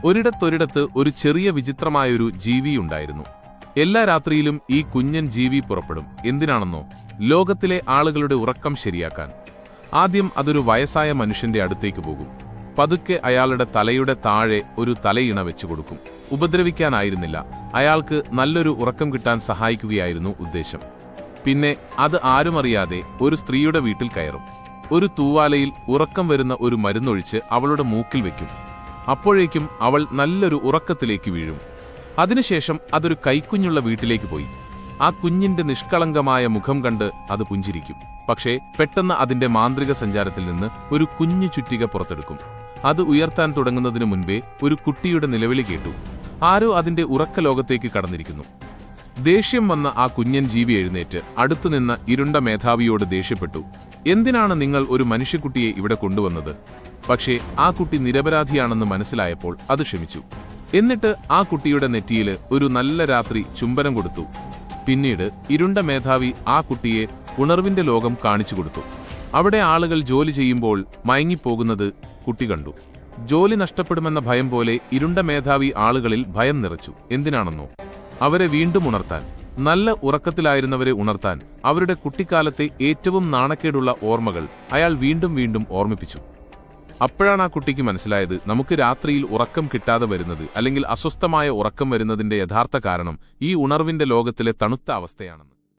ഒരിടത്തൊരിടത്ത് ഒരു ചെറിയ വിചിത്രമായൊരു ജീവിയുണ്ടായിരുന്നു. എല്ലാ രാത്രിയിലും ഈ കുഞ്ഞൻ ജീവി പുറപ്പെടും. എന്തിനാണെന്നോ? ലോകത്തിലെ ആളുകളുടെ ഉറക്കം ശരിയാക്കാൻ. ആദ്യം അതൊരു വയസ്സായ മനുഷ്യന്റെ അടുത്തേക്ക് പോകും. പതുക്കെ അയാളുടെ തലയുടെ താഴെ ഒരു തലയിണ വെച്ചുകൊടുക്കും. ഉപദ്രവിക്കാനായിരുന്നില്ല, അയാൾക്ക് നല്ലൊരു ഉറക്കം കിട്ടാൻ സഹായിക്കുകയായിരുന്നു ഉദ്ദേശം. പിന്നെ അത് ആരുമറിയാതെ ഒരു സ്ത്രീയുടെ വീട്ടിൽ കയറും. ഒരു തൂവാലയിൽ ഉറക്കം വരുന്ന ഒരു മരുന്നൊഴിച്ച് അവളുടെ മൂക്കിൽ വെക്കും. അപ്പോഴേക്കും അവൾ നല്ലൊരു ഉറക്കത്തിലേക്ക് വീഴും. അതിനുശേഷം അതൊരു കൈക്കുഞ്ഞുള്ള വീട്ടിലേക്ക് പോയി. ആ കുഞ്ഞിന്റെ നിഷ്കളങ്കമായ മുഖം കണ്ട് അത് പുഞ്ചിരിക്കും. പക്ഷേ പെട്ടെന്ന് അതിന്റെ മാന്ത്രിക സഞ്ചാരത്തിൽ നിന്ന് ഒരു കുഞ്ഞു ചുറ്റിക പുറത്തെടുക്കും. അത് ഉയർത്താൻ തുടങ്ങുന്നതിനു മുൻപേ ഒരു കുട്ടിയുടെ നിലവിളി കേട്ടു. ആരോ അതിന്റെ ഉറക്ക ലോകത്തേക്ക് കടന്നിരിക്കുന്നു. ദേഷ്യം വന്ന ആ കുഞ്ഞൻ ജീവി എഴുന്നേറ്റ് അടുത്തുനിന്ന ഇരുണ്ട മേധാവിയോട് ദേഷ്യപ്പെട്ടു. എന്തിനാണ് നിങ്ങൾ ഒരു മനുഷ്യക്കുട്ടിയെ ഇവിടെ കൊണ്ടുവന്നത്? പക്ഷേ ആ കുട്ടി നിരപരാധിയാണെന്ന് മനസ്സിലായപ്പോൾ അത് ക്ഷമിച്ചു. എന്നിട്ട് ആ കുട്ടിയുടെ നെറ്റിയിൽ ഒരു നല്ല രാത്രി ചുംബനം കൊടുത്തു. പിന്നീട് ഇരുണ്ട മേധാവി ആ കുട്ടിയെ ഉണർവിന്റെ ലോകം കാണിച്ചു കൊടുത്തു. അവിടെ ആളുകൾ ജോലി ചെയ്യുമ്പോൾ മയങ്ങിപ്പോകുന്നത് കുട്ടി കണ്ടു. ജോലി നഷ്ടപ്പെടുമെന്ന ഭയം പോലെ ഇരുണ്ട മേധാവി ആളുകളിൽ ഭയം നിറച്ചു. എന്തിനാണെന്നോ? അവരെ വീണ്ടും ഉണർത്താൻ. നല്ല ഉറക്കത്തിലായിരുന്നവരെ ഉണർത്താൻ. അവരുടെ കുട്ടിക്കാലത്തെ ഏറ്റവും നാണക്കേടുള്ള ഓർമ്മകൾ അയാൾ വീണ്ടും വീണ്ടും ഓർമ്മിപ്പിച്ചു. അപ്പോഴാണ് ആ കുട്ടിക്ക് മനസ്സിലായത്, നമുക്ക് രാത്രിയിൽ ഉറക്കം കിട്ടാതെ വരുന്നത്, അല്ലെങ്കിൽ അസ്വസ്ഥമായ ഉറക്കം വരുന്നതിന്റെ യഥാർത്ഥ കാരണം ഈ ഉണർവിന്റെ ലോകത്തിലെ തണുത്ത അവസ്ഥയാണെന്ന്.